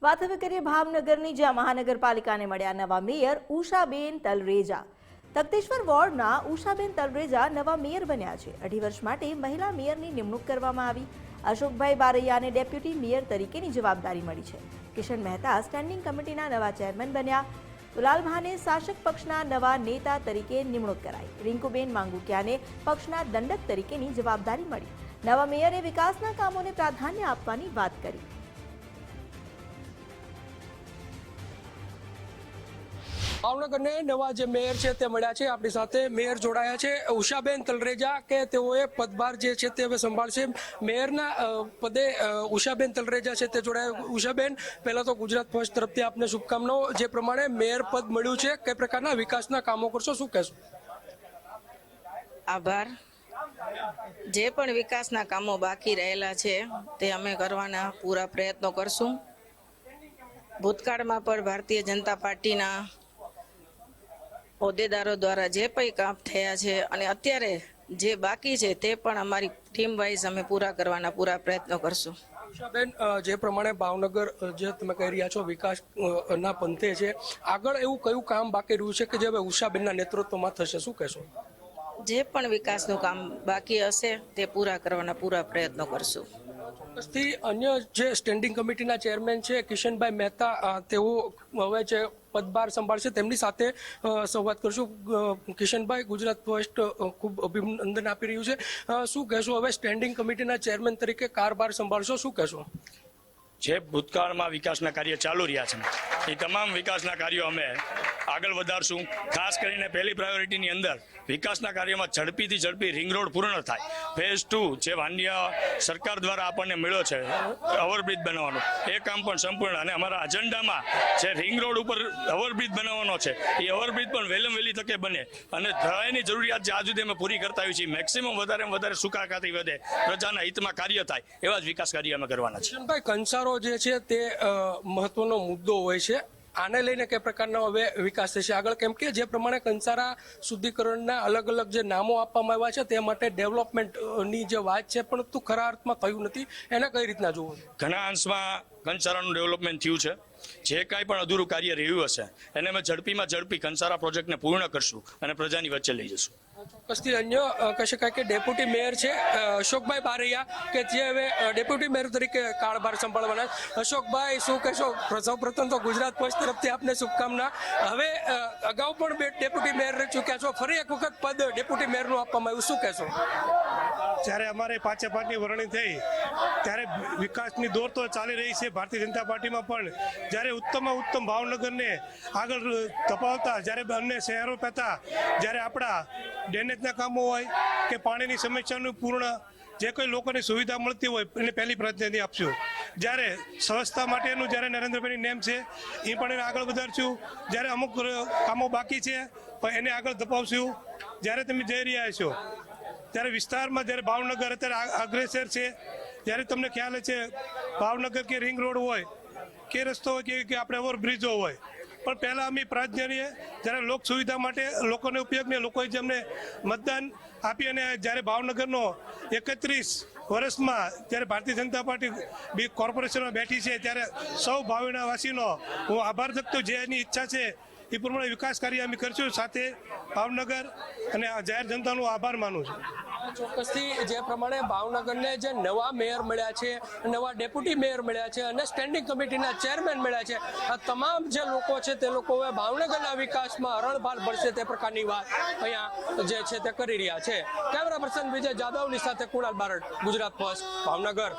વાત હવે કરીએ ભાવનગરની, જ્યાં મહાનગરપાલિકાને મળ્યા નવા મેયર ઉષાબેન તલરેજા। તખતેશ્વર વોર્ડના ઉષાબેન તલરેજા નવા મેયર બન્યા છે। 2.5 વર્ષ માટે મહિલા મેયરની નિમણૂક કરવામાં આવી। અશોકભાઈ બારૈયાને ડેપ્યુટી મેયર તરીકેની જવાબદારી મળી છે। કિશન મહેતા સ્ટેન્ડિંગ કમિટીના નવા ચેરમેન બન્યા। દુલાલ ભાને શાસક પક્ષના નવા નેતા તરીકે નિમણૂક કરાઈ। રિંકુબેન માંગુકિયાને પક્ષના દંડક તરીકેની જવાબદારી મળી। નવા મેયરે વિકાસના કામોને પ્રાધાન્ય આપવાની વાત કરી। ભાવનગરને નવા જે મેયર છે તે મળ્યા છે। આપણી સાથે મેયર જોડાયા છે ઉષાબેન તલરેજા કે તેઓએ પદભાર જે છે તે હવે સંભાળશે। મેયરના પદે ઉષાબેન તલરેજા છે તે જોડાયા। ઉષાબેન, પહેલા તો ગુજરાત ફર્સ્ટ તરફથી આપને શુભકામનાઓ। જે પ્રમાણે મેયર પદ મળ્યું છે, કઈ પ્રકારના વિકાસના કામો કરશો, શું કહેશો? આભાર। જે પણ વિકાસના કામો બાકી રહેલા છે તે અમે કરવાના પૂરા પ્રયત્નો કરશું। ભૂતકાળમાં પણ ભારતીય જનતા પાર્ટીના હોદ્દેદારો દ્વારા જે પણ કામ થયા છે અને અત્યારે જે બાકી છે તે પણ અમારી ટીમ વાઇઝ અમે પૂરા કરવાના પૂરા પ્રયત્નો કરશું। ઉષાબેન, જે પ્રમાણે ભાવનગર જે તમે કહી રહ્યા છો વિકાસ ના પંથે છે, આગળ એવું કયું કામ બાકી રહ્યું છે કે જે હવે ઉષાબેનના નેતૃત્વમાં થશે, શું કહેશો? જે પણ વિકાસનું કામ બાકી હશે તે પૂરા કરવાના પૂરા પ્રયત્નો કરશું। ચોક્કસથી અન્ય જે સ્ટેન્ડિંગ કમિટીના ચેરમેન છે કિશનભાઈ મહેતા, તેઓ હવે જે પદભાર સંભાળશે તેમની સાથે સંવાદ કરશું। કિશનભાઈ, ગુજરાત ફર્સ્ટ ખૂબ અભિનંદન આપી રહ્યું છે, શું કહેશો? હવે સ્ટેન્ડિંગ કમિટીના ચેરમેન તરીકે કારભાર સંભાળશો, શું કહેશો? જે ભૂતકાળમાં વિકાસના કાર્ય ચાલુ રહ્યા છે એ તમામ વિકાસના કાર્યો અમે આગળ વધારશું। ખાસ કરીને પહેલી પ્રાયોરિટીની અંદર વિકાસના કાર્યમાં ઝડપીથી ઝડપી રિંગ રોડ પૂર્ણ થાય। ફેઝ 2 જે માન્ય સરકાર દ્વારા આપણને મળ્યો છે ઓવરબ્રિજ બનાવવાનો, એ કામ પણ સંપૂર્ણ, અને અમારા એજન્ડામાં જે રિંગ રોડ ઉપર ઓવરબ્રિજ બનાવવાનો છે એ ઓવરબ્રિજ પણ વહેલી તકે બને અને ધરાયની જરૂરિયાત જે આજ સુધી અમે પૂરી કરતા હોઈએ છીએ, મેક્સિમમ વધારેમાં વધારે સુખાકારી વધે, પ્રજાના હિતમાં કાર્ય થાય, એવા જ વિકાસ કાર્ય અમે કરવાના છે। કિશનભાઈ, કંસારો જે છે તે મહત્વનો મુદ્દો હોય છે, આને લઈને કઈ પ્રકારનો હવે વિકાસ થશે આગળ? કેમ કે જે પ્રમાણે કંસારા શુદ્ધિકરણના અલગ અલગ જે નામો આપવામાં આવ્યા છે તે માટે ડેવલપમેન્ટની જે વાત છે, પરંતુ ખરા અર્થમાં થયું નથી, એને કઈ રીતના જોવું? ઘણા અંશમાં કંસારાનું ડેવલપમેન્ટ થયું છે। જે કાંઈ પણ અધૂરું કાર્ય રહ્યું હશે એને અમે ઝડપીમાં ઝડપી કંસારા પ્રોજેક્ટને પૂર્ણ કરશું અને પ્રજાની વચ્ચે લઈ જશું। ચોક્કસથી અન્ય કહી શકાય કે ડેપ્યુટી મેયર છે અશોકભાઈ બારૈયા, કે જે હવે ડેપ્યુટી મેયર તરીકે કારભાર સંભાળવાના। અશોકભાઈ, શું કહેશો? સૌ પ્રથમ તો ગુજરાત ફર્સ્ટ તરફથી આપને શુભકામના। હવે અગાઉ પણ બે ડેપ્યુટી મેયર રહી ચૂક્યા છો, ફરી એક વખત પદ ડેપ્યુટી મેયરનું આપવામાં આવ્યું, શું કહેશો? જ્યારે અમારે 5-5ની વરણી થઈ ત્યારે વિકાસની દોર તો ચાલી રહી છે ભારતીય જનતા પાર્ટીમાં, પણ જ્યારે ઉત્તમમાં ઉત્તમ ભાવનગરને આગળ ધપાવતા, જ્યારે અન્ય શહેરો પહેતા, જ્યારે આપણા ડ્રેનેજના કામો હોય કે પાણીની સમસ્યાનું પૂર્ણ જે કોઈ લોકોને સુવિધા મળતી હોય એને પહેલી પ્રાધાન્ય આપશું। જ્યારે સ્વચ્છતા માટેનું જ્યારે નરેન્દ્રભાઈની નેમ છે એ પણ એને આગળ વધારશું। જ્યારે અમુક કામો બાકી છે પણ એને આગળ ધપાવશું। જ્યારે તમે જઈ રહ્યા છો ત્યારે વિસ્તારમાં જ્યારે ભાવનગર અત્યારે અગ્રેસર છે, જ્યારે તમને ખ્યાલ છે ભાવનગર કે રિંગ રોડ હોય કે રસ્તો હોય કે આપણે ઓવરબ્રિજો હોય, પણ પહેલાં અમે પ્રાધાન્ય જ્યારે લોક સુવિધા માટે લોકોને ઉપયોગને લોકોએ જેમને મતદાન આપી અને જ્યારે ભાવનગરનો 31 વર્ષમાં જ્યારે ભારતીય જનતા પાર્ટી બી કોર્પોરેશનમાં બેઠી છે ત્યારે સૌ ભાવનાવાસીનો હું આભાર વ્યક્ત, જે એની ઈચ્છા છે એ પ્રમાણે વિકાસ કાર્ય અમે કરશું। સાથે ભાવનગર અને જાહેર જનતાનો આભાર માનું છું। ચોક્કસથી જે પ્રમાણે ભાવનગરને જે નવા મેયર મળ્યા છે, નવા ડેપ્યુટી મેયર મળ્યા છે અને સ્ટેન્ડિંગ કમિટીના ચેરમેન મળ્યા છે, આ તમામ જે લોકો છે તે લોકો હવે ભાવનગરના વિકાસમાં હરણફાળ ભરશે તે પ્રકારની વાત અહીંયા જે છે તે કરી રહ્યા છે। કેમેરા પર્સન વિજય જાદવની સાથે કુણાલ બારડ, ગુજરાત ફર્સ્ટ, ભાવનગર।